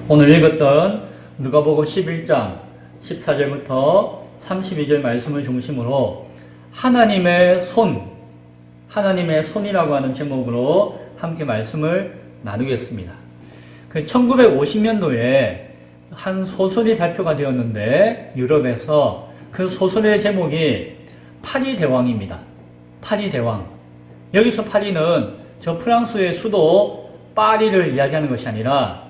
오늘 읽었던 누가복음 11장 14절부터 32절 말씀을 중심으로 하나님의 손이라고 하는 제목으로 함께 말씀을 나누겠습니다. 1950년도에 한 소설이 발표가 되었는데 유럽에서 그 소설의 제목이 파리대왕입니다. 파리대왕. 여기서 파리는 저 프랑스의 수도 파리를 이야기하는 것이 아니라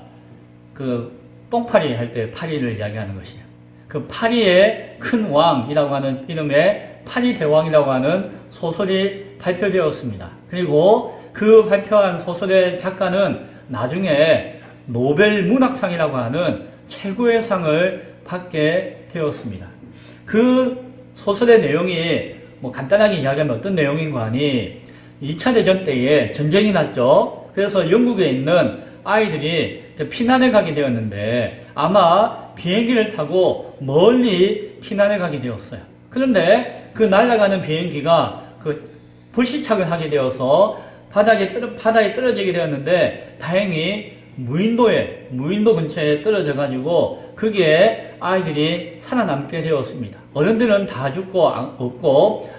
그 똥파리 할 때 파리를 이야기하는 것이에요. 그 파리의 큰 왕이라고 하는 이름의 파리대왕이라고 하는 소설이 발표되었습니다. 그리고 그 발표한 소설의 작가는 나중에 노벨 문학상이라고 하는 최고의 상을 받게 되었습니다. 그 소설의 내용이 간단하게 이야기하면 어떤 내용인가 하니 2차 대전 때에 전쟁이 났죠. 그래서 영국에 있는 아이들이 피난을 가게 되었는데 아마 비행기를 타고 멀리 피난을 가게 되었어요. 그런데 그 날아가는 비행기가 불시착을 하게 되어서 바다에 떨어지게 되었는데 다행히 무인도 근처에 떨어져가지고 거기에 아이들이 살아남게 되었습니다. 어른들은 다 죽고 없고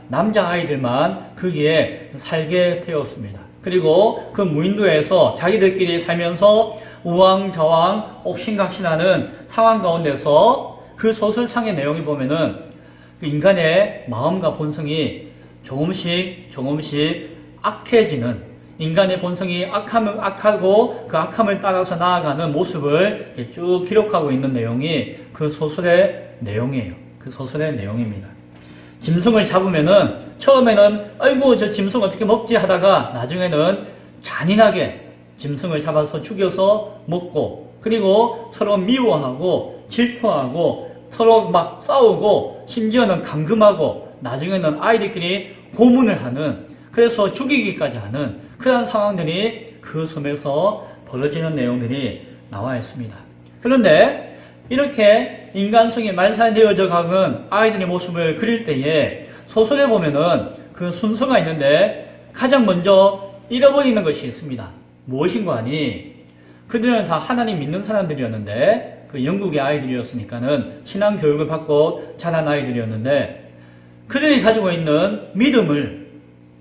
남자아이들만 거기에 살게 되었습니다. 그리고 그 무인도에서 자기들끼리 살면서 우왕좌왕 옥신각신하는 상황 가운데서 그 소설상의 내용을 보면은 그 인간의 마음과 본성이 조금씩 악해지는, 인간의 본성이 악하고 그 악함을 따라서 나아가는 모습을 쭉 기록하고 있는 내용이 그 소설의 내용이에요. 그 소설의 내용입니다. 짐승을 잡으면은 처음에는 아이고 저 짐승 어떻게 먹지 하다가 나중에는 잔인하게 짐승을 잡아서 죽여서 먹고, 그리고 서로 미워하고 질투하고 서로 막 싸우고 심지어는 감금하고 나중에는 아이들끼리 고문을 하는, 그래서 죽이기까지 하는 그런 상황들이 그 섬에서 벌어지는 내용들이 나와 있습니다. 그런데 이렇게 인간성이 말살되어져 가는 아이들의 모습을 그릴 때에 소설에 보면은 그 순서가 있는데 가장 먼저 잃어버리는 것이 있습니다. 무엇인가 하니 그들은 다 하나님 믿는 사람들이었는데 그 영국의 아이들이었으니까는 신앙 교육을 받고 자란 아이들이었는데 그들이 가지고 있는 믿음을,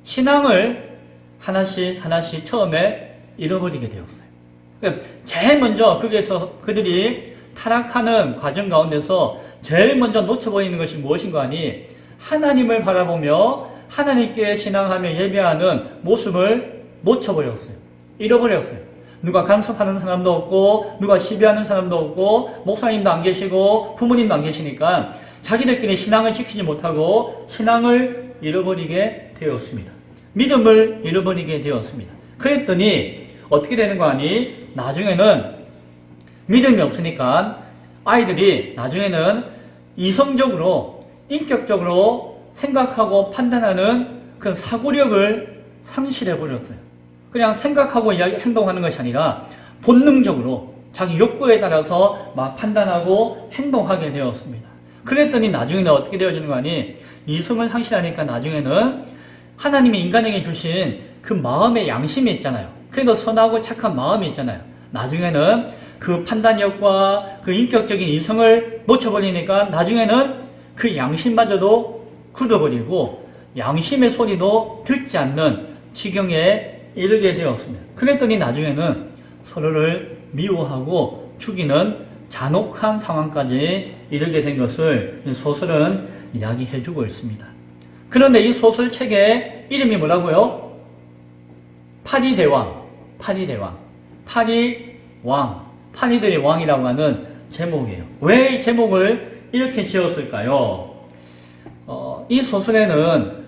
신앙을 하나씩 처음에 잃어버리게 되었어요. 그러니까 제일 먼저 거기에서 그들이 타락하는 과정 가운데서 제일 먼저 놓쳐버리는 것이 무엇인가 하니 하나님을 바라보며 하나님께 신앙하며 예배하는 모습을 놓쳐버렸어요. 잃어버렸어요. 누가 간섭하는 사람도 없고 누가 시비하는 사람도 없고 목사님도 안 계시고 부모님도 안 계시니까 자기들끼리 신앙을 지키지 못하고 신앙을 잃어버리게 되었습니다. 믿음을 잃어버리게 되었습니다. 그랬더니 어떻게 되는 거 아니 나중에는 믿음이 없으니까 아이들이 나중에는 이성적으로 인격적으로 생각하고 판단하는 그런 사고력을 상실해버렸어요. 그냥 생각하고 행동하는 것이 아니라 본능적으로 자기 욕구에 따라서 막 판단하고 행동하게 되었습니다. 그랬더니 나중에는 어떻게 되어지는 거 아니 이성을 상실하니까 나중에는 하나님이 인간에게 주신 그 마음의 양심이 있잖아요. 그래도 선하고 착한 마음이 있잖아요. 나중에는 그 판단력과 그 인격적인 이성을 놓쳐버리니까 나중에는 그 양심마저도 굳어버리고 양심의 소리도 듣지 않는 지경에 이르게 되었습니다. 그랬더니 나중에는 서로를 미워하고 죽이는 잔혹한 상황까지 이르게 된 것을 소설은 이야기해주고 있습니다. 그런데 이 소설책의 이름이 뭐라고요? 파리대왕, 파리들의 왕이라고 하는 제목이에요. 왜 이 제목을 이렇게 지었을까요? 이 소설에는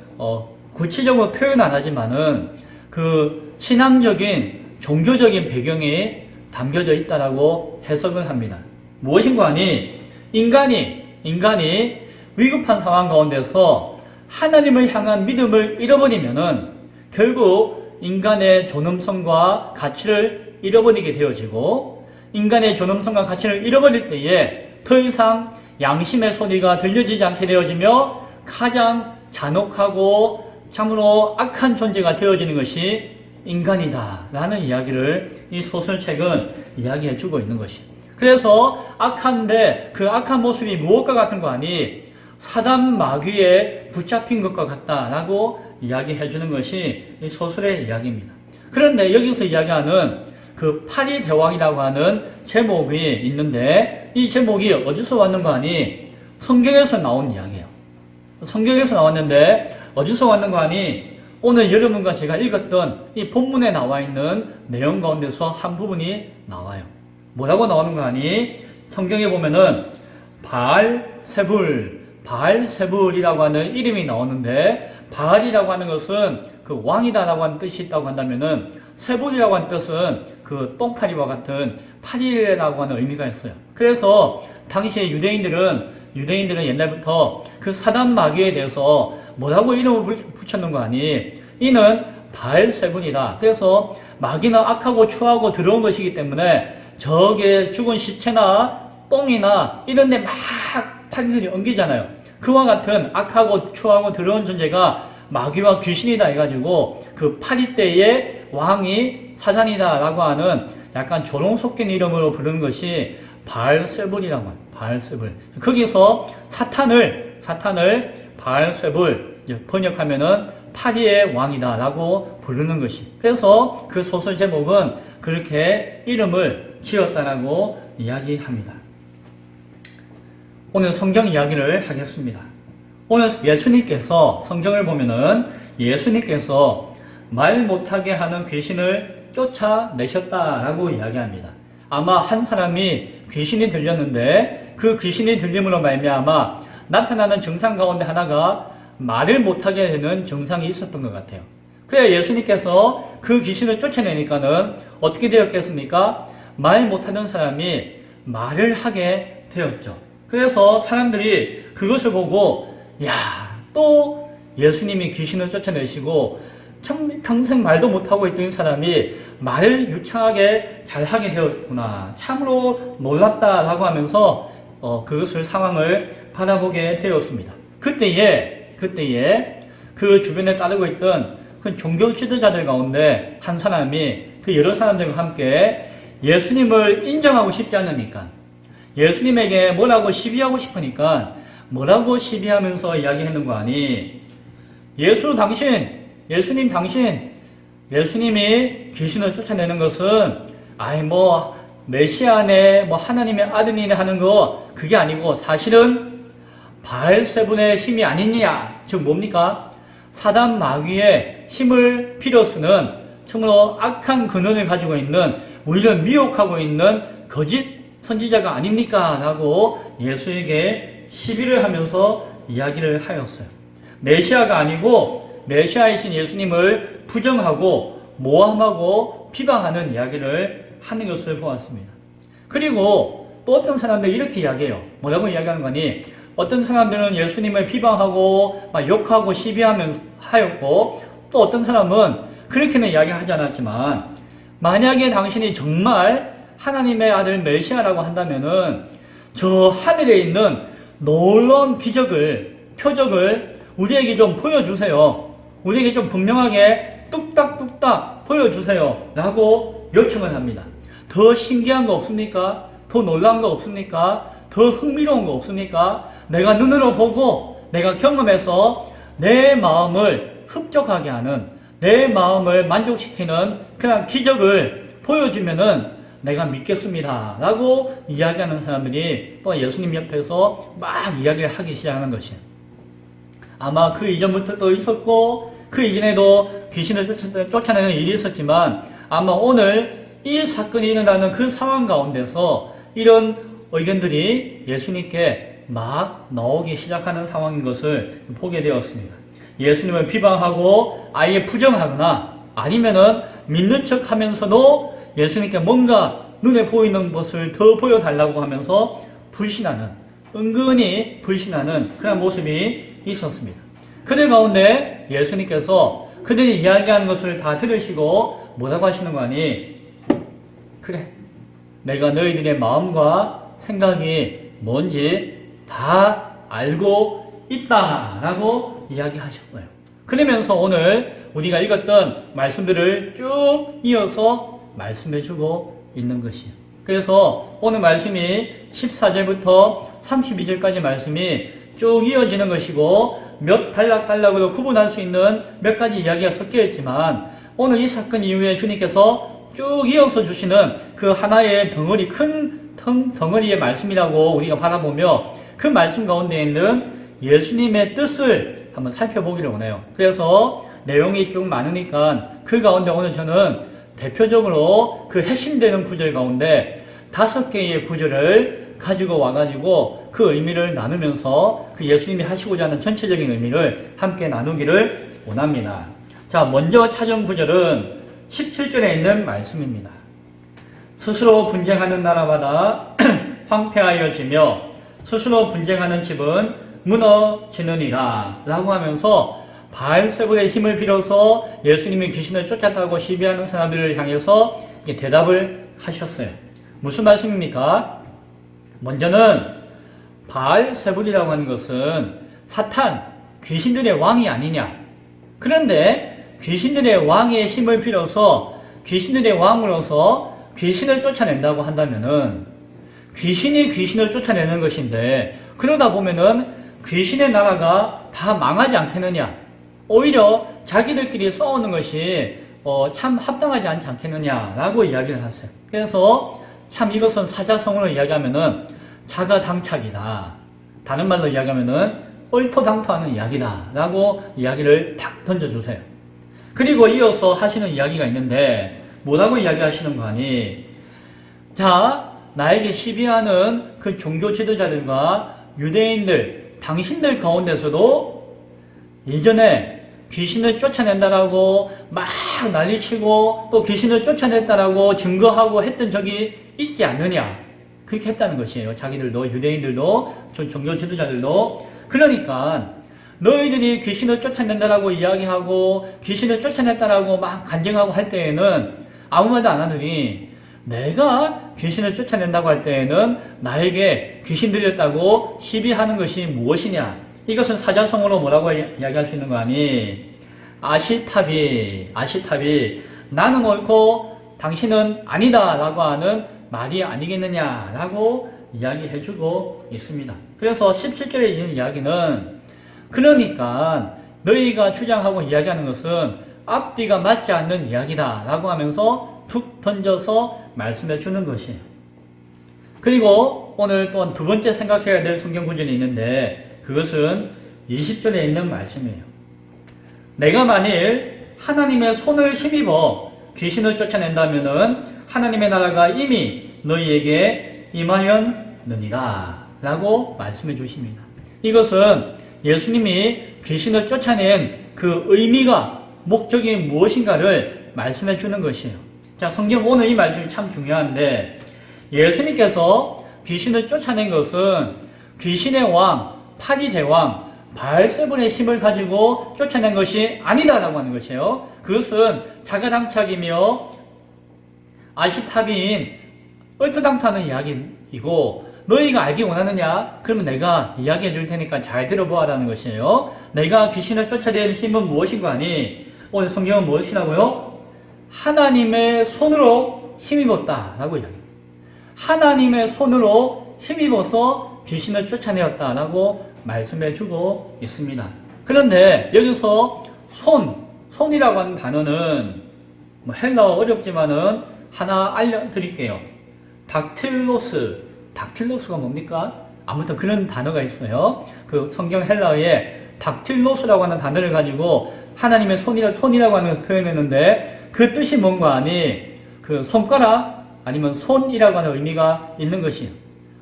구체적으로 표현 안 하지만은 그 신앙적인 종교적인 배경이 담겨져 있다라고 해석을 합니다. 무엇인가 하니 인간이 위급한 상황 가운데서 하나님을 향한 믿음을 잃어버리면은 결국 인간의 존엄성과 가치를 잃어버리게 되어지고 인간의 존엄성과 가치를 잃어버릴 때에 더 이상 양심의 소리가 들려지지 않게 되어지며 가장 잔혹하고 참으로 악한 존재가 되어지는 것이 인간이다 라는 이야기를 이 소설책은 이야기해 주고 있는 것이에요. 그래서 악한데 그 악한 모습이 무엇과 같은 거 아니 사단 마귀에 붙잡힌 것과 같다라고 이야기해 주는 것이 이 소설의 이야기입니다. 그런데 여기서 이야기하는 그 파리 대왕이라고 하는 제목이 있는데 이 제목이 어디서 왔는 거 아니 성경에서 나온 이야기예요. 성경에서 나왔는데 어디서 왔는 거 아니 오늘 여러분과 제가 읽었던 이 본문에 나와 있는 내용 가운데서 한 부분이 나와요. 뭐라고 나오는 거 아니 성경에 보면은 바알세불이라고 하는 이름이 나오는데 바알이라고 하는 것은 그 왕이다라고 하는 뜻이 있다고 한다면은 세불이라고 하는 뜻은 그 똥파리와 같은 파리라고 하는 의미가 있어요. 그래서 당시에 유대인들은 옛날부터 그 사단 마귀에 대해서 뭐라고 이름을 붙였는 거 아니 이는 바알세불이다. 그래서 마귀는 악하고 추하고 더러운 것이기 때문에 저게 죽은 시체나 똥이나 이런 데 막 파리들이 엉기잖아요. 그와 같은 악하고 추하고 더러운 존재가 마귀와 귀신이다 해가지고 그 파리떼의 왕이 사단이다 라고 하는 약간 조롱 섞인 이름으로 부르는 것이 바알세불이라고 합니다. 바알세불. 거기서 사탄을 바알세불 번역하면은 파리의 왕이다 라고 부르는 것이. 그래서 그 소설 제목은 그렇게 이름을 지었다라고 이야기합니다. 오늘 성경 이야기를 하겠습니다. 오늘 예수님께서 성경을 보면은 예수님께서 말 못하게 하는 귀신을 쫓아내셨다라고 이야기합니다. 아마 한 사람이 귀신이 들렸는데 그 귀신이 들림으로 말미암아 나타나는 증상 가운데 하나가 말을 못하게 되는 증상이 있었던 것 같아요. 그래야 예수님께서 그 귀신을 쫓아내니까는 어떻게 되었겠습니까? 말 못하는 사람이 말을 하게 되었죠. 그래서 사람들이 그것을 보고 또 예수님이 귀신을 쫓아내시고 평생 말도 못하고 있던 사람이 말을 유창하게 잘하게 되었구나. 참으로 놀랍다라고 하면서 그것을 상황을 바라보게 되었습니다. 그때에 그 주변에 따르고 있던 그 종교 지도자들 가운데 한 사람이 그 여러 사람들과 함께 예수님을 인정하고 싶지 않으니까 예수님에게 뭐라고 시비하고 싶으니까 뭐라고 시비하면서 이야기하는 거 아니 예수님 당신 예수님이 귀신을 쫓아내는 것은 메시아네 하나님의 아들이네 하는 거 그게 아니고 사실은 바알세불의 힘이 아니냐. 즉 뭡니까? 사단 마귀의 힘을 필요 쓰는 정말로 악한 근원을 가지고 있는 우리를 미혹하고 있는 거짓 선지자가 아닙니까? 라고 예수에게 시비를 하면서 이야기를 하였어요. 메시아가 아니고 메시아이신 예수님을 부정하고 모함하고 비방하는 이야기를 하는 것을 보았습니다. 그리고 또 어떤 사람들이 이렇게 이야기해요. 뭐라고 이야기하는 거니? 어떤 사람들은 예수님을 비방하고 욕하고 시비하였고 또 어떤 사람은 그렇게는 이야기하지 않았지만 만약에 당신이 정말 하나님의 아들 메시아라고 한다면은 저 하늘에 있는 놀라운 표적을 우리에게 좀 보여주세요. 우리에게 좀 분명하게 뚝딱뚝딱 보여주세요. 라고 요청을 합니다. 더 신기한 거 없습니까? 더 놀라운 거 없습니까? 더 흥미로운 거 없습니까? 내가 눈으로 보고 내가 경험해서 내 마음을 흡족하게 하는 내 마음을 만족시키는 그런 기적을 보여주면은 내가 믿겠습니다. 라고 이야기하는 사람들이 또 예수님 옆에서 막 이야기를 하기 시작하는 것이에요. 아마 그 이전부터 또 있었고 그 이전에도 귀신을 쫓아내는 일이 있었지만 아마 오늘 이 사건이 일어나는 그 상황 가운데서 이런 의견들이 예수님께 막 나오기 시작하는 상황인 것을 보게 되었습니다. 예수님을 비방하고 아예 부정하거나 아니면은 믿는 척 하면서도 예수님께 뭔가 눈에 보이는 것을 더 보여달라고 하면서 은근히 불신하는 그런 모습이 있었습니다. 그들 가운데 예수님께서 그들이 이야기하는 것을 다 들으시고 뭐라고 하시는 거 아니? 그래, 내가 너희들의 마음과 생각이 뭔지 다 알고 있다라고 이야기하셨어요. 그러면서 오늘 우리가 읽었던 말씀들을 쭉 이어서 말씀해주고 있는 것이에요. 그래서 오늘 말씀이 14절부터 32절까지 말씀이 쭉 이어지는 것이고 몇 단락으로 구분할 수 있는 몇 가지 이야기가 섞여 있지만 오늘 이 사건 이후에 주님께서 쭉 이어서 주시는 그 하나의 덩어리, 큰 덩어리의 말씀이라고 우리가 바라보며 그 말씀 가운데 있는 예수님의 뜻을 한번 살펴보기를 원해요. 그래서 내용이 좀 많으니까 그 가운데 오늘 저는 대표적으로 그 핵심되는 구절 가운데 5개의 구절을 가지고 와가지고 그 의미를 나누면서 그 예수님이 하시고자 하는 전체적인 의미를 함께 나누기를 원합니다. 자, 먼저 찾은 구절은 17절에 있는 말씀입니다. 스스로 분쟁하는 나라마다 황폐하여지며 스스로 분쟁하는 집은 무너지느니라 라고 하면서 바알세불의 힘을 빌어서 예수님이 귀신을 쫓았다고 시비하는 사람들을 향해서 대답을 하셨어요. 무슨 말씀입니까? 먼저는 바알세불이라고 하는 것은 사탄, 귀신들의 왕이 아니냐. 그런데 귀신들의 왕의 힘을 빌어서 귀신들의 왕으로서 귀신을 쫓아낸다고 한다면은 귀신이 귀신을 쫓아내는 것인데 그러다 보면은 귀신의 나라가 다 망하지 않겠느냐. 오히려 자기들끼리 싸우는 것이 참 합당하지 않지 않겠느냐라고 이야기를 하세요. 그래서 참 이것은 사자성어로 이야기하면은 자가당착이다. 다른 말로 이야기하면은 얼토당토하는 이야기다 라고 이야기를 탁 던져주세요. 그리고 이어서 하시는 이야기가 있는데 뭐라고 이야기하시는 거 아니? 자, 나에게 시비하는 그 종교 지도자들과 유대인들, 당신들 가운데서도 예전에 귀신을 쫓아낸다라고 막 난리치고 또 귀신을 쫓아냈다라고 증거하고 했던 적이 있지 않느냐. 그렇게 했다는 것이에요. 자기들도, 유대인들도, 종교 지도자들도. 그러니까 너희들이 귀신을 쫓아낸다라고 이야기하고 귀신을 쫓아냈다라고 막 간증하고 할 때에는 아무 말도 안 하느니 내가 귀신을 쫓아낸다고 할 때에는 나에게 귀신 들렸다고 시비하는 것이 무엇이냐. 이것은 사자성어로 뭐라고 이야기할 수 있는 거 아니? 아시타비 나는 옳고 당신은 아니다 라고 하는 말이 아니겠느냐라고 이야기해주고 있습니다. 그래서 17절에 있는 이야기는 그러니까 너희가 주장하고 이야기하는 것은 앞뒤가 맞지 않는 이야기다 라고 하면서 툭 던져서 말씀해 주는 것이에요. 그리고 오늘 또한 두 번째 생각해야 될 성경 구절이 있는데 그것은 20절에 있는 말씀이에요. 내가 만일 하나님의 손을 힘입어 귀신을 쫓아낸다면은 하나님의 나라가 이미 너희에게 임하였느니라 라고 말씀해 주십니다. 이것은 예수님이 귀신을 쫓아낸 그 의미가 목적이 무엇인가를 말씀해 주는 것이에요. 자, 성경 오늘 이 말씀이 참 중요한데 예수님께서 귀신을 쫓아낸 것은 귀신의 왕, 파리대왕, 바알세불의 힘을 가지고 쫓아낸 것이 아니다라고 하는 것이에요. 그것은 자가당착이며 아시타비인 얼토당토하는 이야기이고 너희가 알기 원하느냐? 그러면 내가 이야기해 줄 테니까 잘 들어보아라는 것이에요. 내가 귀신을 쫓아낸 힘은 무엇인가 하니 오늘 성경은 무엇이라고요? 하나님의 손으로 힘입었다라고 이야기합니다. 하나님의 손으로 힘입어서 귀신을 쫓아내었다라고 말씀해 주고 있습니다. 그런데 여기서 손이라고 하는 단어는 뭐 헬라어 어렵지만은 하나 알려드릴게요. 닥틸로스가 뭡니까? 아무튼 그런 단어가 있어요. 그 성경 헬라어에 닥틸로스라고 하는 단어를 가지고 하나님의 손이라고 하는 표현했는데 그 뜻이 뭔가 하니 그 손가락 아니면 손이라고 하는 의미가 있는 것이에요.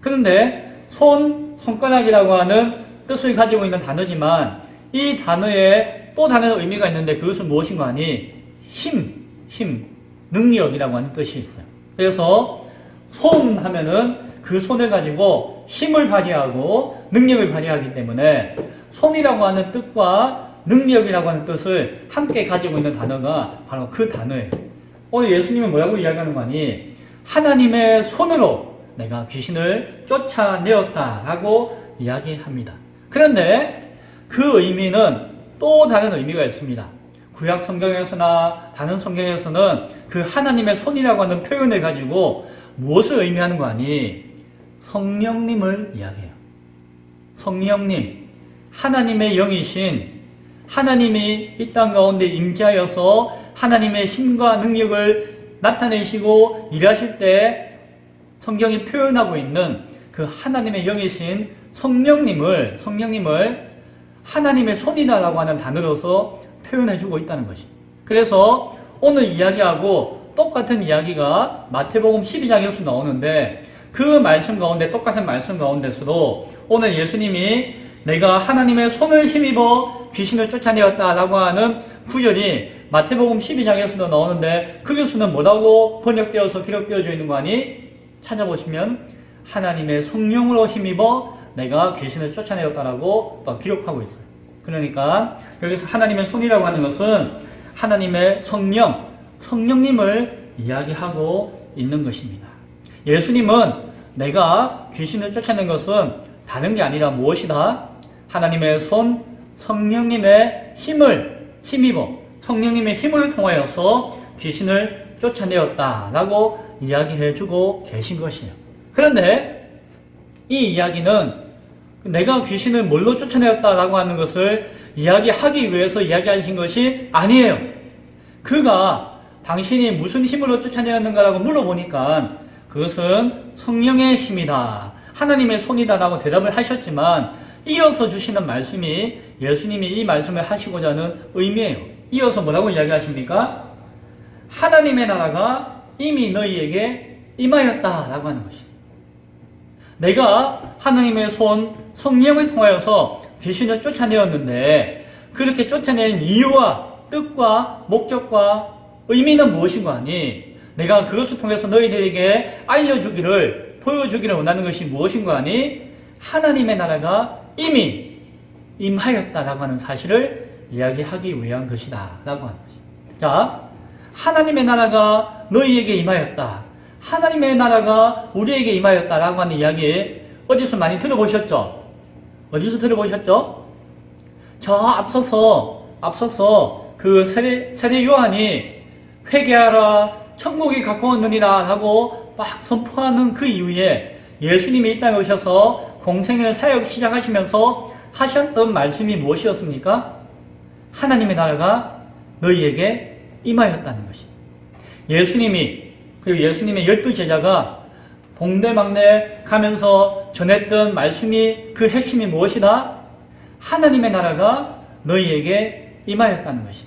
그런데 손가락이라고 하는 뜻을 가지고 있는 단어지만 이 단어에 또 다른 의미가 있는데 그것은 무엇인가 하니 힘, 능력이라고 하는 뜻이 있어요. 그래서 손 하면은 그 손을 가지고 힘을 발휘하고 능력을 발휘하기 때문에 손이라고 하는 뜻과 능력이라고 하는 뜻을 함께 가지고 있는 단어가 바로 그 단어예요. 오늘 예수님은 뭐라고 이야기하는 거 아니? 하나님의 손으로 내가 귀신을 쫓아내었다라고 이야기합니다. 그런데 그 의미는 또 다른 의미가 있습니다. 구약 성경에서나 다른 성경에서는 그 하나님의 손이라고 하는 표현을 가지고 무엇을 의미하는 거 아니? 성령님을 이야기해요. 성령님, 하나님의 영이신 하나님이 이 땅 가운데 임재하여서 하나님의 힘과 능력을 나타내시고 일하실 때 성경이 표현하고 있는 그 하나님의 영이신 성령님을 하나님의 손이다라고 하는 단어로서 표현해주고 있다는 것이. 그래서 오늘 이야기하고 똑같은 이야기가 마태복음 12장에서 나오는데 그 말씀 가운데 똑같은 말씀 가운데서도 오늘 예수님이 내가 하나님의 손을 힘입어 귀신을 쫓아내었다라고 하는 구절이 마태복음 12장에서도 나오는데 거기서는 뭐라고 번역되어서 기록되어져 있는 거 아니? 찾아보시면 하나님의 성령으로 힘입어 내가 귀신을 쫓아내었다라고 또 기록하고 있어요. 그러니까 여기서 하나님의 손이라고 하는 것은 하나님의 성령님을 이야기하고 있는 것입니다. 예수님은 내가 귀신을 쫓아낸 것은 다른 게 아니라 무엇이다? 하나님의 손, 성령님의 힘입어 성령님의 힘을 통하여서 귀신을 쫓아내었다라고 이야기해주고 계신 것이에요. 그런데 이 이야기는 내가 귀신을 뭘로 쫓아내었다라고 하는 것을 이야기하기 위해서 이야기하신 것이 아니에요. 그가 당신이 무슨 힘으로 쫓아내었는가라고 물어보니까 그것은 성령의 힘이다, 하나님의 손이다라고 대답을 하셨지만 이어서 주시는 말씀이 예수님이 이 말씀을 하시고자 하는 의미예요. 이어서 뭐라고 이야기하십니까? 하나님의 나라가 이미 너희에게 임하였다라고 하는 것이. 내가 하나님의 손, 성령을 통하여서 귀신을 쫓아내었는데 그렇게 쫓아낸 이유와 뜻과 목적과 의미는 무엇인가 하니 내가 그것을 통해서 너희들에게 알려주기를 보여주기를 원하는 것이 무엇인가 하니 하나님의 나라가 이미 임하였다라고 하는 사실을 이야기하기 위한 것이다 라고 하는 것입니다. 자, 하나님의 나라가 너희에게 임하였다, 하나님의 나라가 우리에게 임하였다라고 하는 이야기 어디서 많이 들어보셨죠? 어디서 들어보셨죠? 저 앞서서 그 세례 요한이 회개하라 천국이 가까웠느니라 하고 막 선포하는 그 이후에 예수님이 이 땅에 오셔서 공생을 사역 시작하시면서 하셨던 말씀이 무엇이었습니까? 하나님의 나라가 너희에게 임하였다는 것이. 예수님이 그리고 예수님의 12제자가 동대망대 가면서 전했던 말씀이 그 핵심이 무엇이다? 하나님의 나라가 너희에게 임하였다는 것이.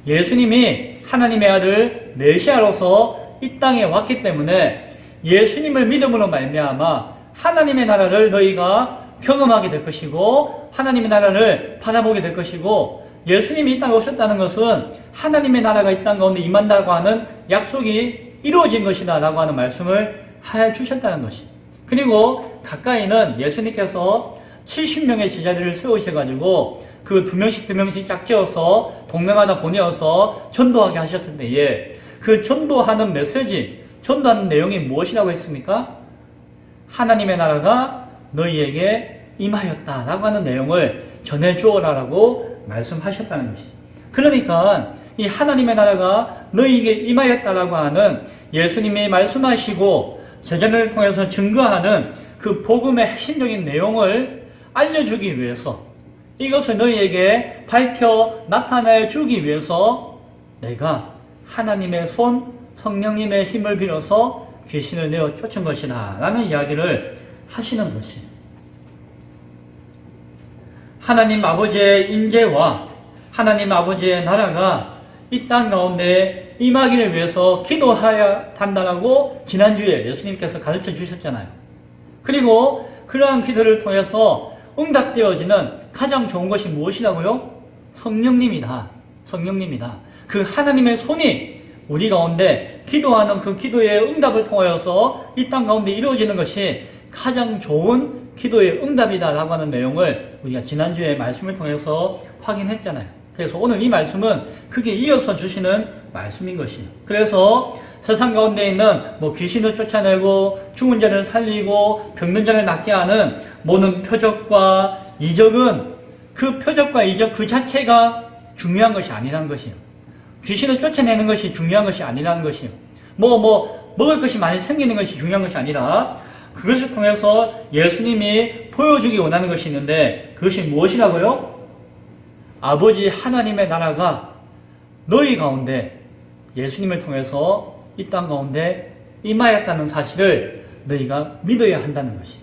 예수님이 하나님의 아들 메시아로서 이 땅에 왔기 때문에 예수님을 믿음으로 말미암아 하나님의 나라를 너희가 경험하게 될 것이고 하나님의 나라를 바라보게 될 것이고 예수님이 이 땅에 오셨다는 것은 하나님의 나라가 이 땅 가운데 임한다고 하는 약속이 이루어진 것이다 라고 하는 말씀을 해주셨다는 것이. 그리고 가까이는 예수님께서 70명의 제자들을 세우셔가지고 그 두 명씩 짝 지어서 동네마다 보내어서 전도하게 하셨을 때에 그 전도하는 메시지, 전도하는 내용이 무엇이라고 했습니까? 하나님의 나라가 너희에게 임하였다라고 하는 내용을 전해주어라라고 말씀하셨다는 것입니다. 그러니까 이 하나님의 나라가 너희에게 임하였다라고 하는 예수님이 말씀하시고 제자들을 통해서 증거하는 그 복음의 핵심적인 내용을 알려주기 위해서 이것을 너희에게 밝혀 나타내 주기 위해서 내가 하나님의 손, 성령님의 힘을 빌어서 귀신을 내어 쫓은 것이다 라는 이야기를 하시는 것이. 하나님 아버지의 임재와 하나님 아버지의 나라가 이 땅 가운데 임하기를 위해서 기도해야 한다라고 지난주에 예수님께서 가르쳐 주셨잖아요. 그리고 그러한 기도를 통해서 응답되어지는 가장 좋은 것이 무엇이라고요? 성령님이다. 성령님이다. 그 하나님의 손이 우리 가운데 기도하는 그 기도의 응답을 통하여서 이 땅 가운데 이루어지는 것이 가장 좋은 기도의 응답이다라고 하는 내용을 우리가 지난주에 말씀을 통해서 확인했잖아요. 그래서 오늘 이 말씀은 그게 이어서 주시는 말씀인 것이에요. 그래서 세상 가운데 있는 귀신을 쫓아내고 죽은 자를 살리고 병든 자를 낫게 하는 모든 표적과 이적은 그 표적과 이적 그 자체가 중요한 것이 아니라는 것이에요. 귀신을 쫓아내는 것이 중요한 것이 아니라는 것이에요. 먹을 것이 많이 생기는 것이 중요한 것이 아니라 그것을 통해서 예수님이 보여주기 원하는 것이 있는데 그것이 무엇이라고요? 아버지 하나님의 나라가 너희 가운데 예수님을 통해서 이 땅 가운데 임하였다는 사실을 너희가 믿어야 한다는 것이.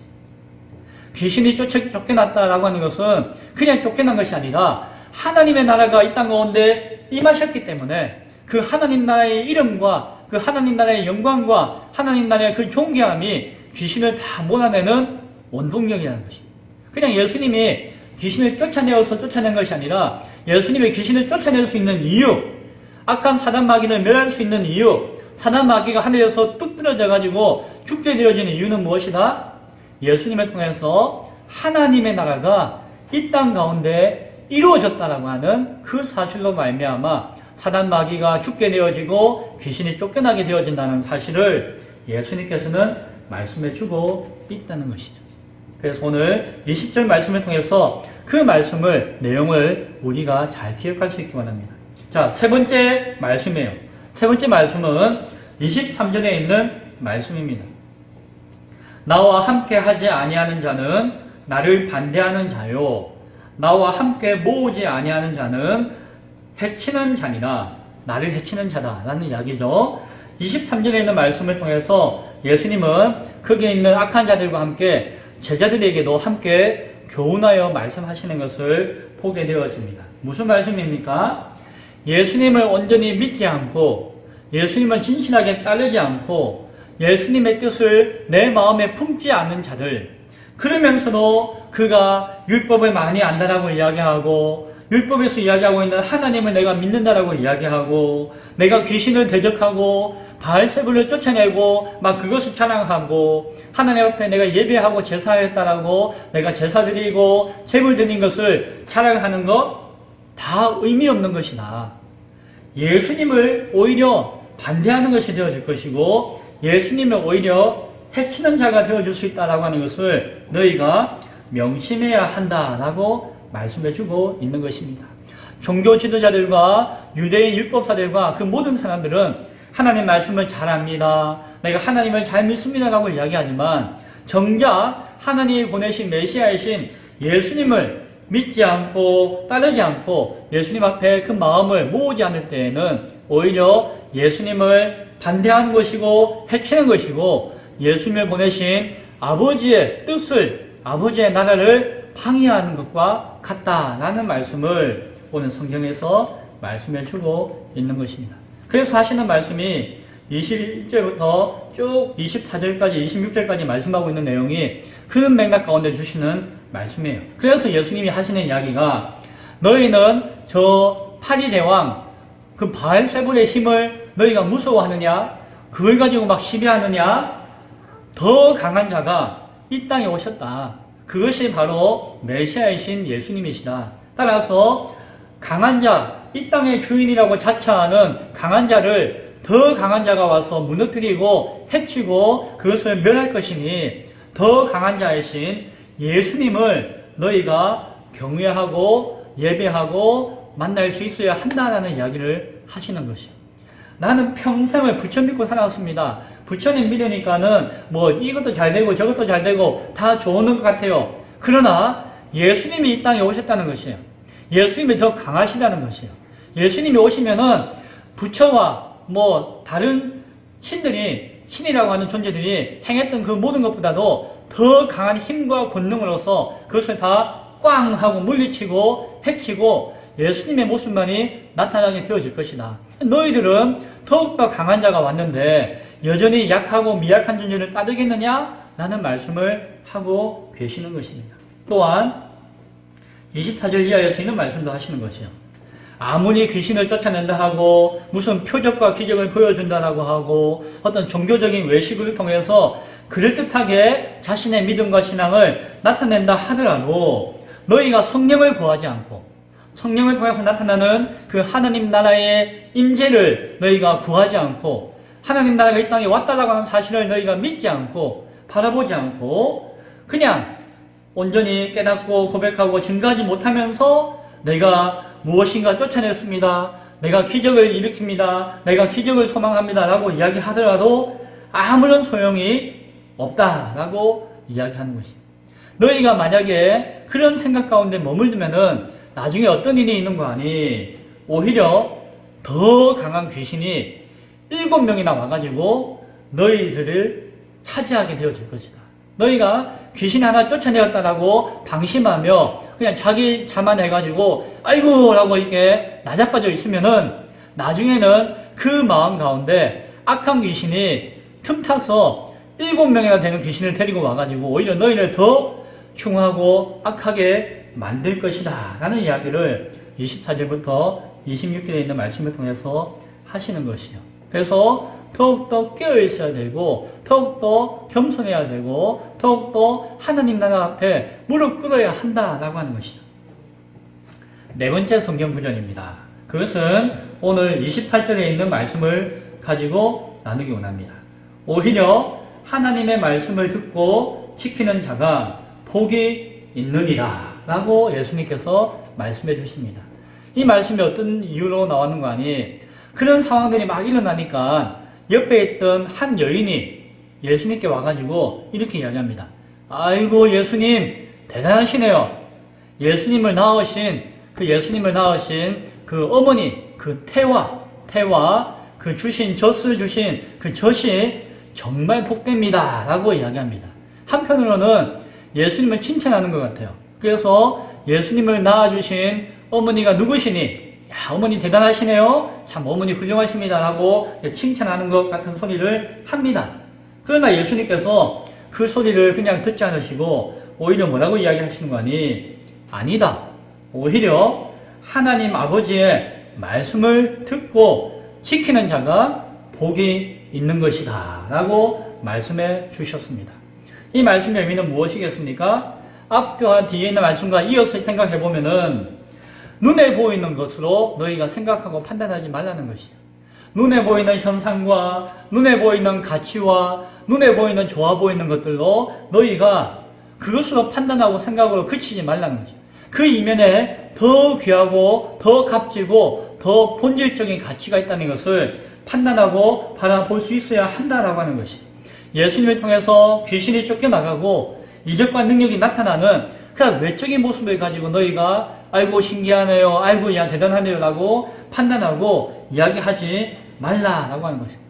귀신이 쫓겨났다라고 하는 것은 그냥 쫓겨난 것이 아니라 하나님의 나라가 이 땅 가운데 임하셨기 때문에 그 하나님 나라의 이름과 그 하나님 나라의 영광과 하나님 나라의 그 존귀함이 귀신을 다 몰아내는 원동력이라는 것입니다. 그냥 예수님이 귀신을 쫓아낸 것이 아니라 예수님의 귀신을 쫓아낼 수 있는 이유, 악한 사단 마귀를 멸할 수 있는 이유, 사단 마귀가 하늘에서 뚝 떨어져가지고 죽게 되어지는 이유는 무엇이다? 예수님을 통해서 하나님의 나라가 이 땅 가운데 이루어졌다라고 하는 그 사실로 말미암아 사단 마귀가 죽게 되어지고 귀신이 쫓겨나게 되어진다는 사실을 예수님께서는 말씀해 주고 있다는 것이죠. 그래서 오늘 20절 말씀을 통해서 그 말씀을, 내용을 우리가 잘 기억할 수 있기 원합니다. 자, 세 번째 말씀이에요. 세 번째 말씀은 23절에 있는 말씀입니다. 나와 함께 하지 아니하는 자는 나를 반대하는 자요. 나와 함께 모으지 아니하는 자는 해치는 자니라. 나를 해치는 자다 라는 이야기죠. 23절에 있는 말씀을 통해서 예수님은 거기에 있는 악한 자들과 함께 제자들에게도 함께 교훈하여 말씀하시는 것을 보게 되어집니다. 무슨 말씀입니까? 예수님을 온전히 믿지 않고 예수님을 진실하게 따르지 않고 예수님의 뜻을 내 마음에 품지 않는 자들, 그러면서도 그가 율법을 많이 안다라고 이야기하고 율법에서 이야기하고 있는 하나님을 내가 믿는다라고 이야기하고 내가 귀신을 대적하고 바알세불을 쫓아내고 막 그것을 자랑하고 하나님 앞에 내가 예배하고 제사했다라고 내가 제사 드리고 제물 드린 것을 자랑하는 것 다 의미 없는 것이다. 예수님을 오히려 반대하는 것이 되어질 것이고 예수님을 오히려 해치는 자가 되어줄 수 있다라고 하는 것을 너희가 명심해야 한다라고 말씀해주고 있는 것입니다. 종교 지도자들과 유대인 율법사들과 그 모든 사람들은 하나님 말씀을 잘 압니다. 내가 하나님을 잘 믿습니다라고 이야기하지만 정작 하나님이 보내신 메시아이신 예수님을 믿지 않고 따르지 않고 예수님 앞에 그 마음을 모으지 않을 때에는 오히려 예수님을 반대하는 것이고 해치는 것이고 예수님을 보내신 아버지의 뜻을, 아버지의 나라를 방해하는 것과 같다라는 말씀을 오늘 성경에서 말씀해 주고 있는 것입니다. 그래서 하시는 말씀이 21절부터 쭉 24절까지 26절까지 말씀하고 있는 내용이 그 맥락 가운데 주시는 말씀이에요. 그래서 예수님이 하시는 이야기가 너희는 저 파리대왕 그 바알세불의 힘을 너희가 무서워하느냐? 그걸 가지고 막 시비하느냐? 더 강한 자가 이 땅에 오셨다. 그것이 바로 메시아이신 예수님이시다. 따라서 강한 자, 이 땅의 주인이라고 자처하는 강한 자를 더 강한 자가 와서 무너뜨리고 해치고 그것을 멸할 것이니 더 강한 자이신 예수님을 너희가 경외하고 예배하고 만날 수 있어야 한다라는 이야기를 하시는 것이에요. 나는 평생을 부처 믿고 살아왔습니다. 부처님 믿으니까는 뭐 이것도 잘 되고 저것도 잘 되고 다 좋은 것 같아요. 그러나 예수님이 이 땅에 오셨다는 것이에요. 예수님이 더 강하시다는 것이에요. 예수님이 오시면은 부처와 뭐 다른 신이라고 하는 존재들이 행했던 그 모든 것보다도 더 강한 힘과 권능으로서 그것을 다 꽝 하고 물리치고 해치고 예수님의 모습만이 나타나게 되어질 것이다. 너희들은 더욱더 강한 자가 왔는데 여전히 약하고 미약한 존재를 따르겠느냐? 라는 말씀을 하고 계시는 것입니다. 또한 24절 이하에서 있는 말씀도 하시는 것이요. 아무리 귀신을 쫓아낸다 하고 무슨 표적과 기적을 보여준다라고 하고 어떤 종교적인 외식을 통해서 그럴듯하게 자신의 믿음과 신앙을 나타낸다 하더라도 너희가 성령을 구하지 않고 성령을 통해서 나타나는 그 하나님 나라의 임재를 너희가 구하지 않고 하나님 나라가 이 땅에 왔다라고 하는 사실을 너희가 믿지 않고 바라보지 않고 그냥 온전히 깨닫고 고백하고 증거하지 못하면서 내가 무엇인가 쫓아냈습니다. 내가 기적을 일으킵니다. 내가 기적을 소망합니다. 라고 이야기하더라도 아무런 소용이 없다라고 이야기하는 것입니다. 너희가 만약에 그런 생각 가운데 머물면은 나중에 어떤 일이 있는 거 아니? 오히려 더 강한 귀신이 7명이나 와가지고 너희들을 차지하게 되어질 것이다. 너희가 귀신 하나 쫓아내었다라고 방심하며 그냥 자기 자만해가지고 아이고 라고 이렇게 나자빠져 있으면은 나중에는 그 마음 가운데 악한 귀신이 틈타서 7명이나 되는 귀신을 데리고 와가지고 오히려 너희를 더 흉하고 악하게 만들 것이다 라는 이야기를 24절부터 26절에 있는 말씀을 통해서 하시는 것이요. 그래서 더욱더 깨어있어야 되고 더욱더 겸손해야 되고 더욱더 하나님 나라 앞에 무릎 꿇어야 한다라고 하는 것이요. 네 번째 성경 구절입니다. 그것은 오늘 28절에 있는 말씀을 가지고 나누기 원합니다. 오히려 하나님의 말씀을 듣고 지키는 자가 복이 있느니라 라고 예수님께서 말씀해 주십니다. 이 말씀이 어떤 이유로 나오는 거 아니? 그런 상황들이 막 일어나니까 옆에 있던 한 여인이 예수님께 와가지고 이렇게 이야기합니다. 아이고 예수님 대단하시네요. 예수님을 낳으신 그 어머니 그 태와 그 젖을 주신 그 젖이 정말 복됩니다 라고 이야기합니다. 한편으로는 예수님을 칭찬하는 것 같아요. 그래서 예수님을 낳아주신 어머니가 누구시니? 야, 어머니 대단하시네요. 참 어머니 훌륭하십니다 라고 칭찬하는 것 같은 소리를 합니다. 그러나 예수님께서 그 소리를 그냥 듣지 않으시고 오히려 뭐라고 이야기하시는 거 아니? 아니다. 오히려 하나님 아버지의 말씀을 듣고 지키는 자가 복이 있는 것이다 라고 말씀해 주셨습니다. 이 말씀의 의미는 무엇이겠습니까? 앞과 뒤에 있는 말씀과 이어서 생각해 보면은 눈에 보이는 것으로 너희가 생각하고 판단하지 말라는 것이에요. 눈에 보이는 현상과 눈에 보이는 가치와 눈에 보이는 좋아 보이는 것들로 너희가 그것으로 판단하고 생각으로 그치지 말라는 거죠. 그 이면에 더 귀하고 더 값지고 더 본질적인 가치가 있다는 것을 판단하고 바라볼 수 있어야 한다라고 하는 것이에요. 예수님을 통해서 귀신이 쫓겨나가고 이적과 능력이 나타나는 그 외적인 모습을 가지고 너희가 아이고 신기하네요, 아이고 야 대단하네요 라고 판단하고 이야기하지 말라라고 하는 것입니다.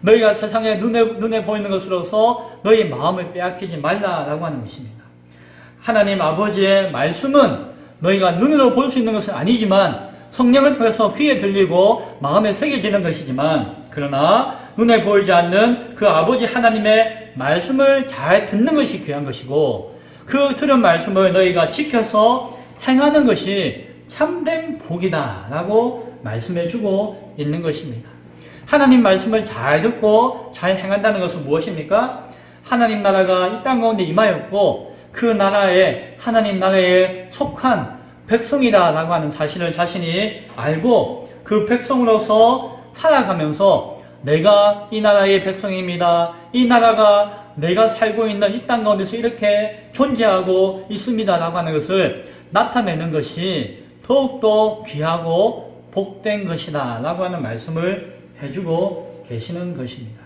너희가 세상에 눈에 보이는 것으로서 너희 마음을 빼앗기지 말라라고 하는 것입니다. 하나님 아버지의 말씀은 너희가 눈으로 볼 수 있는 것은 아니지만 성령을 통해서 귀에 들리고 마음에 새겨지는 것이지만 그러나 눈에 보이지 않는 그 아버지 하나님의 말씀을 잘 듣는 것이 귀한 것이고 그 들은 말씀을 너희가 지켜서 행하는 것이 참된 복이다 라고 말씀해주고 있는 것입니다. 하나님 말씀을 잘 듣고 잘 행한다는 것은 무엇입니까? 하나님 나라가 이 땅 가운데 임하였고 그 나라에 하나님 나라에 속한 백성이다 라고 하는 사실을 자신이 알고 그 백성으로서 살아가면서 내가 이 나라의 백성입니다. 이 나라가 내가 살고 있는 이 땅 가운데서 이렇게 존재하고 있습니다 라고 하는 것을 나타내는 것이 더욱더 귀하고 복된 것이다 라고 하는 말씀을 해주고 계시는 것입니다.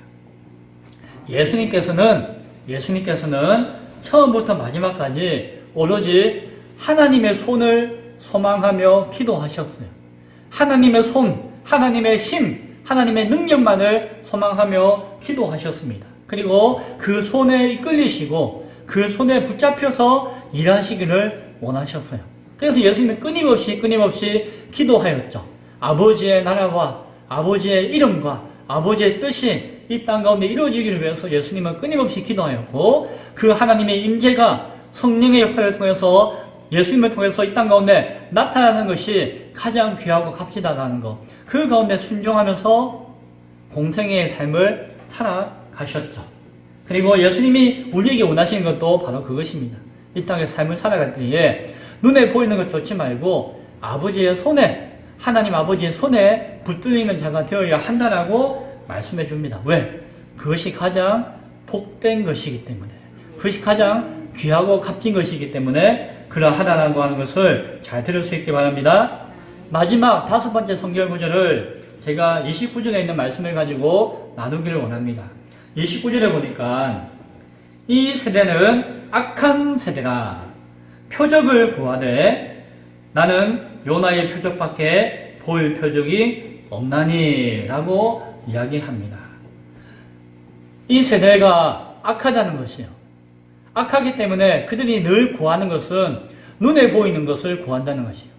예수님께서는 처음부터 마지막까지 오로지 하나님의 손을 소망하며 기도하셨어요. 하나님의 손, 하나님의 힘, 하나님의 능력만을 소망하며 기도하셨습니다. 그리고 그 손에 이끌리시고 그 손에 붙잡혀서 일하시기를 원하셨어요. 그래서 예수님은 끊임없이 기도하였죠. 아버지의 나라와 아버지의 이름과 아버지의 뜻이 이 땅 가운데 이루어지기를 위해서 예수님은 끊임없이 기도하였고 그 하나님의 임재가 성령의 역사를 통해서 예수님을 통해서 이 땅 가운데 나타나는 것이 가장 귀하고 값지다라는 것. 그 가운데 순종하면서 공생의 삶을 살아가셨죠. 그리고 예수님이 우리에게 원하시는 것도 바로 그것입니다. 이 땅의 삶을 살아갈 때에 눈에 보이는 것 좋지 말고 아버지의 손에, 하나님 아버지의 손에 붙들리는 자가 되어야 한다라고 말씀해 줍니다. 왜? 그것이 가장 복된 것이기 때문에. 그것이 가장 귀하고 값진 것이기 때문에 그러하다라고 하는 것을 잘 들을 수 있기 바랍니다. 마지막 5번째 성경 구절을 제가 29절에 있는 말씀을 가지고 나누기를 원합니다. 29절에 보니까 이 세대는 악한 세대라. 표적을 구하되 나는 요나의 표적밖에 볼 표적이 없나니 라고 이야기합니다. 이 세대가 악하다는 것이요. 악하기 때문에 그들이 늘 구하는 것은 눈에 보이는 것을 구한다는 것이요.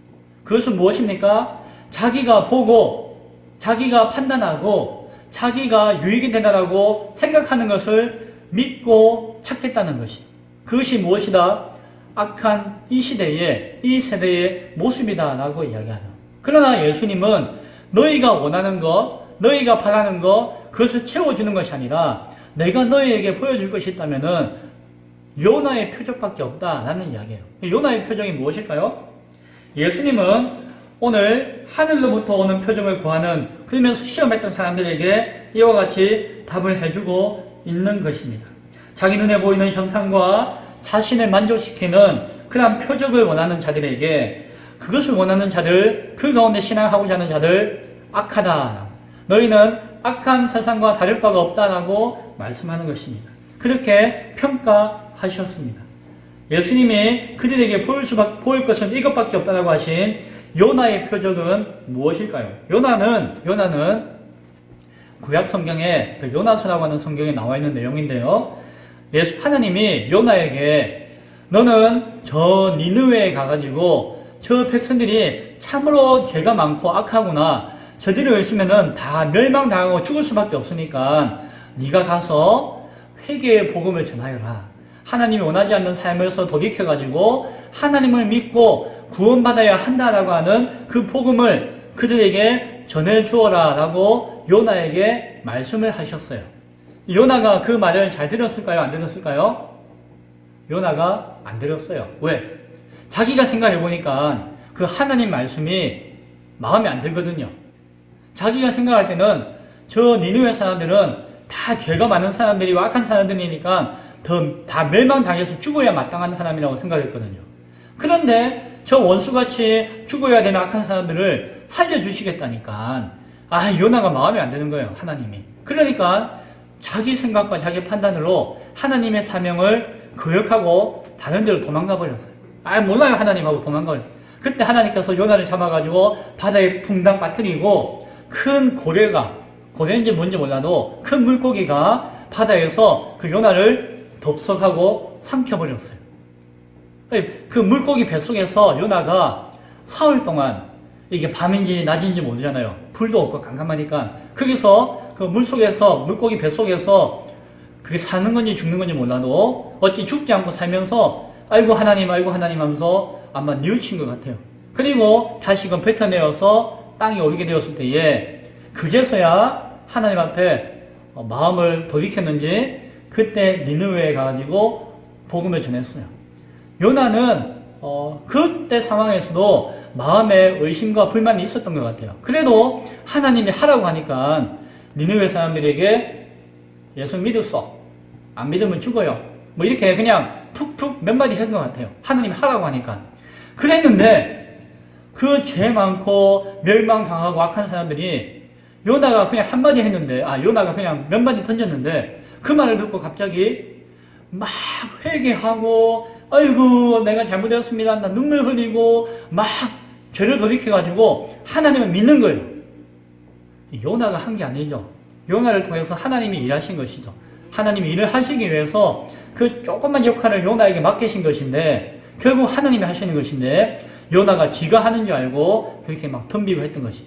그것은 무엇입니까? 자기가 보고 자기가 판단하고 자기가 유익이 된다라고 생각하는 것을 믿고 찾겠다는 것이. 그것이 무엇이다? 악한 이 시대의 이 세대의 모습이다라고 이야기하죠. 그러나 예수님은 너희가 원하는 것, 너희가 바라는 것, 그것을 채워주는 것이 아니라 내가 너희에게 보여줄 것이 있다면은 요나의 표적밖에 없다라는 이야기예요. 요나의 표적이 무엇일까요? 예수님은 오늘 하늘로부터 오는 표적을 구하는 그러면서 시험했던 사람들에게 이와 같이 답을 해주고 있는 것입니다. 자기 눈에 보이는 형상과 자신을 만족시키는 그런 표적을 원하는 자들에게 그것을 원하는 자들, 그 가운데 신앙하고자 하는 자들 악하다. 너희는 악한 세상과 다를 바가 없다라고 말씀하는 것입니다. 그렇게 평가하셨습니다. 예수님이 그들에게 보일 것은 이것밖에 없다라고 하신 요나의 표적은 무엇일까요? 요나는 구약 성경에 그 요나서라고 하는 성경에 나와 있는 내용인데요. 하나님이 요나에게 너는 저 니느웨에 가가지고 저 백성들이 참으로 죄가 많고 악하구나. 저들을 있으면은 다 멸망당하고 죽을 수밖에 없으니까 네가 가서 회개의 복음을 전하여라. 하나님이 원하지 않는 삶에서 돌이켜가지고 하나님을 믿고 구원받아야 한다라고 하는 그 복음을 그들에게 전해주어라 라고 요나에게 말씀을 하셨어요. 요나가 그 말을 잘 들었을까요? 안 들었을까요? 요나가 안 들었어요. 왜? 자기가 생각해보니까 그 하나님 말씀이 마음에 안 들거든요. 자기가 생각할 때는 저 니느웨 사람들은 다 죄가 많은 사람들이고 악한 사람들이니까 다 멸망당해서 죽어야 마땅한 사람이라고 생각했거든요. 그런데 저 원수같이 죽어야 되는 악한 사람들을 살려주시겠다니까 요나가 마음에 안 드는 거예요. 하나님이. 그러니까 자기 생각과 자기 판단으로 하나님의 사명을 거역하고 다른 데로 도망가 버렸어요. 몰라요 하나님하고 도망가 버렸어요. 그때 하나님께서 요나를 잡아가지고 바다에 붕당 빠뜨리고 큰 고래인지 뭔지 몰라도 큰 물고기가 바다에서 그 요나를 덥석하고 삼켜버렸어요. 그 물고기 뱃속에서 요나가 사흘 동안 이게 밤인지 낮인지 모르잖아요. 불도 없고 깜깜하니까 거기서 그 물고기 뱃속에서 그게 사는 건지 죽는 건지 몰라도 어찌 죽지 않고 살면서 아이고 하나님 하면서 아마 뉘우친 것 같아요. 그리고 다시금 뱉어내어서 땅에 오르게 되었을 때에 그제서야 하나님 앞에 마음을 돌이켰는지 그때 니느웨에 가가지고 복음을 전했어요. 요나는 그때 상황에서도 마음에 의심과 불만이 있었던 것 같아요. 그래도 하나님이 하라고 하니까 니느웨 사람들에게 예수 믿었어. 안 믿으면 죽어요. 뭐 이렇게 그냥 툭툭 몇 마디 했던 것 같아요. 하나님이 하라고 하니까. 그랬는데 그 죄 많고 멸망당하고 악한 사람들이 요나가 그냥 한마디 했는데 요나가 그냥 몇 마디 던졌는데 그 말을 듣고 갑자기 막 회개하고 아이고 내가 잘못했습니다. 나 눈물 흘리고 막 죄를 돌이켜가지고 하나님을 믿는 거예요. 요나가 한 게 아니죠. 요나를 통해서 하나님이 일하신 것이죠. 하나님이 일을 하시기 위해서 그 조그만 역할을 요나에게 맡기신 것인데 결국 하나님이 하시는 것인데 요나가 지가 하는 줄 알고 그렇게 막 덤비고 했던 것이죠.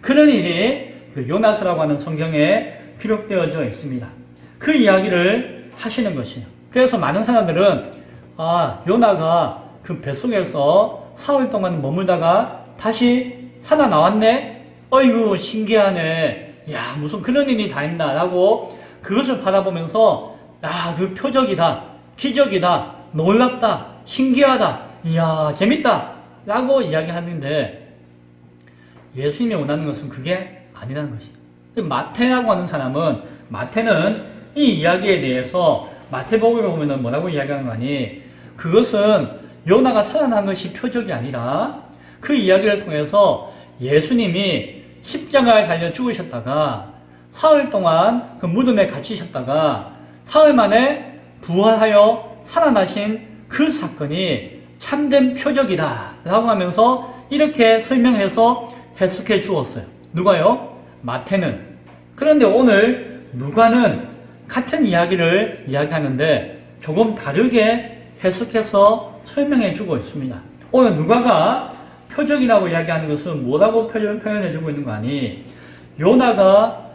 그런 일이 그 요나서라고 하는 성경에 기록되어져 있습니다. 그 이야기를 하시는 것이에요. 그래서 많은 사람들은 요나가 그 뱃속에서 사흘 동안 머물다가 다시 살아나왔네? 어이구 신기하네. 야 무슨 그런 일이 다 있나 라고 그것을 바라보면서 그 표적이다. 기적이다. 놀랍다. 신기하다. 이야 재밌다. 라고 이야기하는데 예수님이 원하는 것은 그게 아니라는 것이에요. 마태라고 하는 사람은 마태는 이 이야기에 대해서 마태복음에 보면은 뭐라고 이야기하는 거니? 그것은 요나가 살아난 것이 표적이 아니라 그 이야기를 통해서 예수님이 십자가에 달려 죽으셨다가 사흘 동안 그 무덤에 갇히셨다가 사흘 만에 부활하여 살아나신 그 사건이 참된 표적이다 라고 하면서 이렇게 설명해서 해석해 주었어요. 누가요? 마태는. 그런데 오늘 누가는 같은 이야기를 이야기하는데 조금 다르게 해석해서 설명해 주고 있습니다. 오늘 누가가 표적이라고 이야기하는 것은 뭐라고 표현해 주고 있는 거 아니? 요나가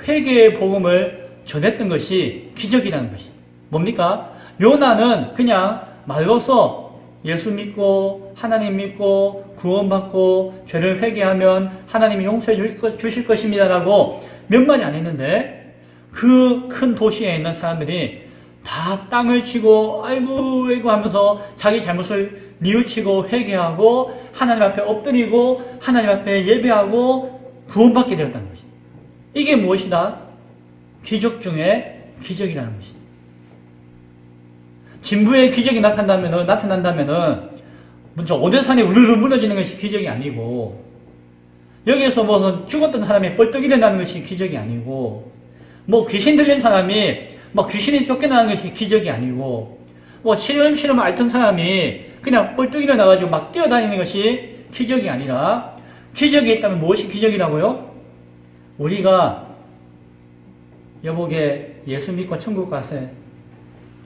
회개의 복음을 전했던 것이 기적이라는 것이. 뭡니까? 요나는 그냥 말로써 예수 믿고 하나님 믿고 구원받고 죄를 회개하면 하나님이 용서해 주실 것입니다 라고 몇 마디 안 했는데 그 큰 도시에 있는 사람들이 다 땅을 치고 아이고 하면서 자기 잘못을 뉘우치고 회개하고 하나님 앞에 엎드리고 하나님 앞에 예배하고 구원받게 되었다는 것이. 이게 무엇이다? 기적 중에 기적이라는 것이. 진부의 기적이 나타난다면은 먼저 오대산이 우르르 무너지는 것이 기적이 아니고 여기에서 무슨 죽었던 사람이 벌떡 일어나는 것이 기적이 아니고 뭐 귀신 들린 사람이 막 귀신이 쫓겨나는 것이 기적이 아니고 뭐 시름시름 앓던 사람이 그냥 벌떡 일어나가지고 막 뛰어다니는 것이 기적이 아니라 기적이 있다면 무엇이 기적이라고요? 우리가 여보게 예수 믿고 천국 가세.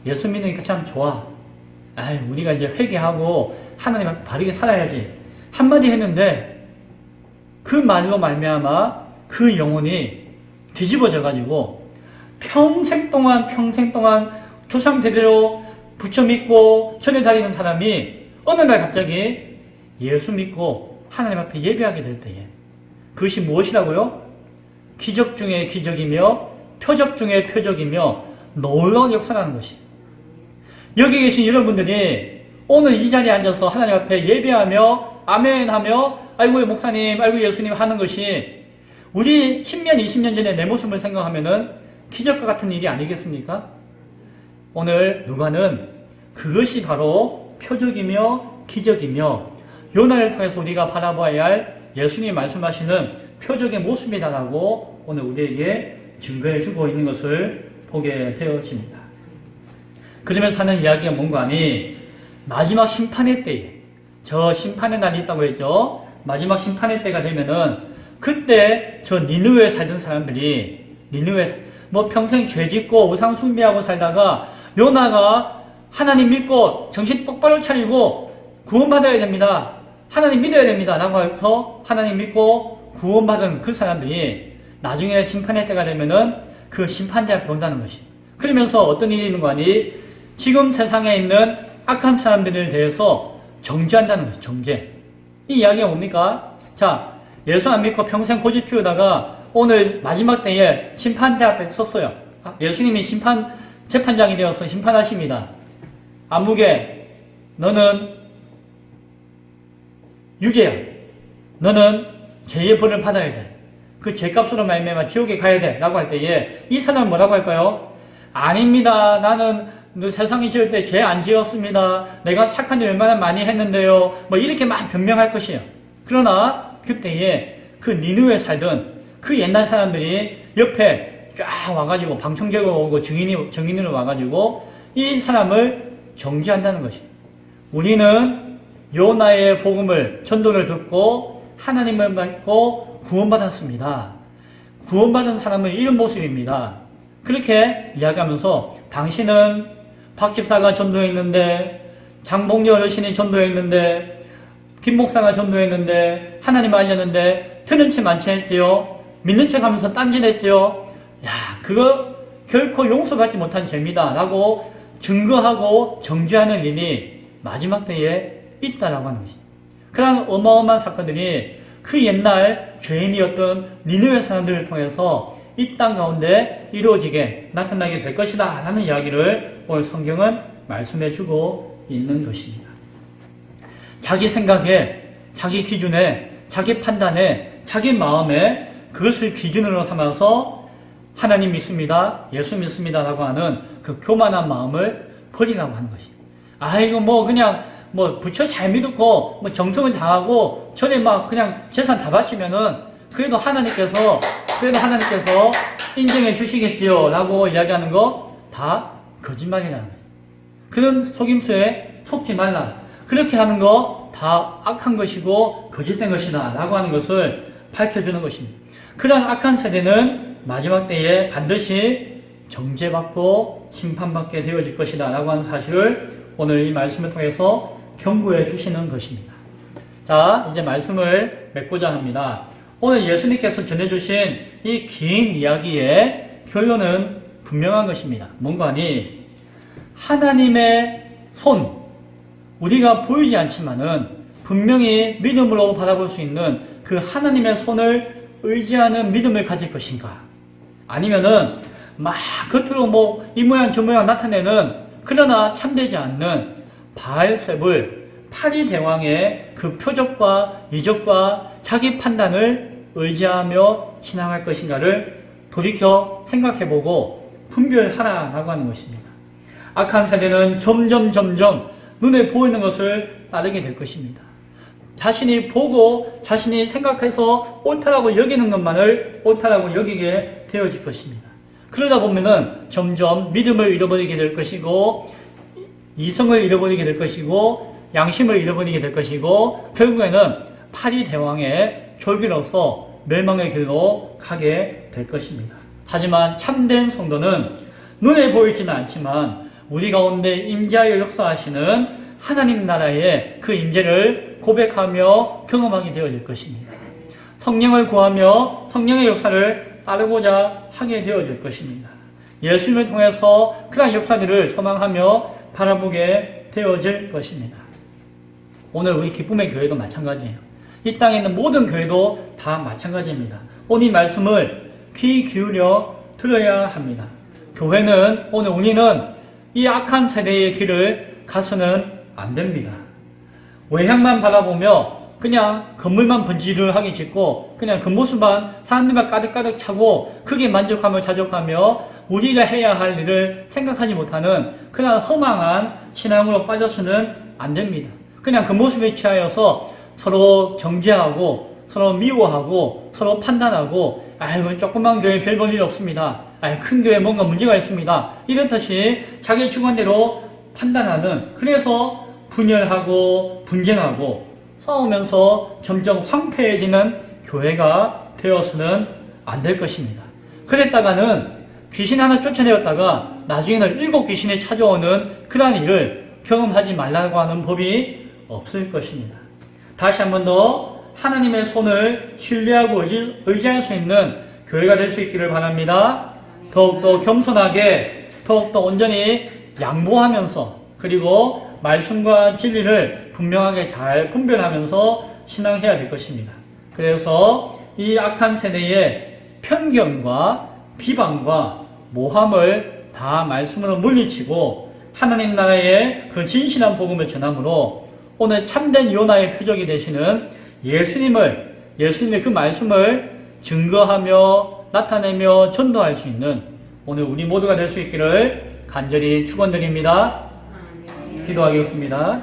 예수 믿으니까 참 좋아. 아이, 우리가 이제 회개하고 하나님 앞에 바르게 살아야지. 한마디 했는데 그 말로 말미암아 그 영혼이 뒤집어져가지고 평생 동안 조상 대대로 부처 믿고 전에 다니는 사람이 어느 날 갑자기 예수 믿고 하나님 앞에 예배하게 될 때에 그것이 무엇이라고요? 기적 중에 기적이며 표적 중에 표적이며 놀라운 역사라는 것이. 여기 계신 여러분들이 오늘 이 자리에 앉아서 하나님 앞에 예배하며 아멘하며 아이고 목사님 아이고 예수님 하는 것이 우리 10년 20년 전에 내 모습을 생각하면은 기적과 같은 일이 아니겠습니까? 오늘 누가는 그것이 바로 표적이며 기적이며 요나를 통해서 우리가 바라봐야 할 예수님이 말씀하시는 표적의 모습이다라고 오늘 우리에게 증거해 주고 있는 것을 보게 되어집니다. 그러면서 하는 이야기가 뭔가 하니 마지막 심판의 때에 저 심판의 날이 있다고 했죠. 마지막 심판의 때가 되면은 그때 저 니느웨에 살던 사람들이 니느웨 뭐 평생 죄 짓고 우상 숭배하고 살다가 요나가 하나님 믿고 정신 똑바로 차리고 구원받아야 됩니다. 하나님 믿어야 됩니다. 라고 해서 하나님 믿고 구원받은 그 사람들이 나중에 심판의 때가 되면은 그 심판대 앞에 온다는 것이. 그러면서 어떤 일이 있는 거 아니? 지금 세상에 있는 악한 사람들에 대해서 정죄한다는 것이. 정죄. 이 이야기가 뭡니까? 자, 예수 안 믿고 평생 고집 피우다가 오늘 마지막 때에 심판대 앞에 섰어요. 예수님이 재판장이 되어서 심판하십니다. 안무게, 너는 유죄야. 너는 죄의 벌을 받아야 돼. 그 죄값으로 말미암아 지옥에 가야 돼. 라고 할 때에 이 사람은 뭐라고 할까요? 아닙니다. 나는 세상에 지을 때 죄 안 지었습니다. 내가 착한 일 얼마나 많이 했는데요. 뭐 이렇게 막 변명할 것이에요. 그러나 그때에 그 니느웨에 살던 그 옛날 사람들이 옆에 쫙 와가지고 방청객으로 오고 증인으로 와가지고 이 사람을 정죄한다는 것이. 우리는 요나의 복음을 전도를 듣고 하나님을 믿고 구원받았습니다. 구원받은 사람은 이런 모습입니다. 그렇게 이야기하면서 당신은 박 집사가 전도했는데 장봉리 어르신이 전도했는데 김 목사가 전도했는데 하나님 알렸는데 들은 채 만취 했지요. 믿는 척 하면서 딴짓했지요. 야, 그거 결코 용서받지 못한 죄입니다. 라고 증거하고 정죄하는 일이 마지막 때에 있다라고 하는 것입니다. 그런 어마어마한 사건들이 그 옛날 죄인이었던 니느웨 사람들을 통해서 이 땅 가운데 이루어지게 나타나게 될 것이다 라는 이야기를 오늘 성경은 말씀해 주고 있는 것입니다. 자기 생각에, 자기 기준에, 자기 판단에, 자기 마음에 그것을 기준으로 삼아서 하나님 믿습니다, 예수 믿습니다라고 하는 그 교만한 마음을 버리라고 하는 것입니다. 이거 뭐 그냥 뭐 부처 잘 믿고 뭐 정성을 다하고 전에 막 그냥 재산 다 바치면은 그래도 하나님께서 인정해 주시겠지요 라고 이야기하는 거 다 거짓말이라는 거예요. 그런 속임수에 속지 말라. 그렇게 하는 거 다 악한 것이고 거짓된 것이다 라고 하는 것을 밝혀주는 것입니다. 그런 악한 세대는 마지막 때에 반드시 정죄받고 심판받게 되어질 것이다 라고 하는 사실을 오늘 이 말씀을 통해서 경고해 주시는 것입니다. 자, 이제 말씀을 맺고자 합니다. 오늘 예수님께서 전해주신 이 긴 이야기의 결론은 분명한 것입니다. 뭔가 하니 하나님의 손, 우리가 보이지 않지만은 분명히 믿음으로 바라볼 수 있는 그 하나님의 손을 의지하는 믿음을 가질 것인가? 아니면은 막 겉으로 뭐 이 모양 저 모양 나타내는 그러나 참되지 않는 바알셉을 파리대왕의 그 표적과 이적과 자기 판단을 의지하며 신앙할 것인가를 돌이켜 생각해보고 분별하라라고 하는 것입니다. 악한 세대는 점점 눈에 보이는 것을 따르게 될 것입니다. 자신이 보고 자신이 생각해서 옳다라고 여기는 것만을 옳다라고 여기게 되어질 것입니다. 그러다 보면은 점점 믿음을 잃어버리게 될 것이고 이성을 잃어버리게 될 것이고 양심을 잃어버리게 될 것이고 결국에는 파리대왕의 졸기로서 멸망의 길로 가게 될 것입니다. 하지만 참된 성도는 눈에 보이지는 않지만 우리 가운데 임재하여 역사하시는 하나님 나라의 그 임재를 고백하며 경험하게 되어질 것입니다. 성령을 구하며 성령의 역사를 따르고자 하게 되어질 것입니다. 예수님을 통해서 그런 역사들을 소망하며 바라보게 되어질 것입니다. 오늘 우리 기쁨의 교회도 마찬가지예요. 이 땅에 있는 모든 교회도 다 마찬가지입니다. 오늘 이 말씀을 귀 기울여 들어야 합니다. 교회는 오늘 우리는 이 악한 세대의 길을 가서는 안 됩니다. 외향만 바라보며 그냥 건물만 번지르하게 짓고 그냥 그 모습만 사람들만 가득가득 차고 그게 만족하며 자족하며 우리가 해야 할 일을 생각하지 못하는 그런 허망한 신앙으로 빠져서는 안 됩니다. 그냥 그 모습에 취하여서 서로 정죄하고 서로 미워하고 서로 판단하고 아이고 조그만 교회 별 볼 일 없습니다. 큰 교회 뭔가 문제가 있습니다. 이렇듯이 자기 주관대로 판단하는, 그래서 분열하고 분쟁하고 싸우면서 점점 황폐해지는 교회가 되어서는 안 될 것입니다. 그랬다가는 귀신 하나 쫓아내었다가 나중에는 7 귀신이 찾아오는 그러한 일을 경험하지 말라고 하는 법이 없을 것입니다. 다시 한 번 더 하나님의 손을 신뢰하고 의지할 수 있는 교회가 될 수 있기를 바랍니다. 더욱더 겸손하게, 더욱더 온전히 양보하면서, 그리고 말씀과 진리를 분명하게 잘 분별하면서 신앙해야 될 것입니다. 그래서 이 악한 세대의 편견과 비방과 모함을 다 말씀으로 물리치고 하나님 나라의 그 진실한 복음을 전함으로 오늘 참된 요나의 표적이 되시는 예수님의 그 말씀을 증거하며 나타내며 전도할 수 있는 오늘 우리 모두가 될 수 있기를 간절히 축원드립니다. 기도하겠습니다.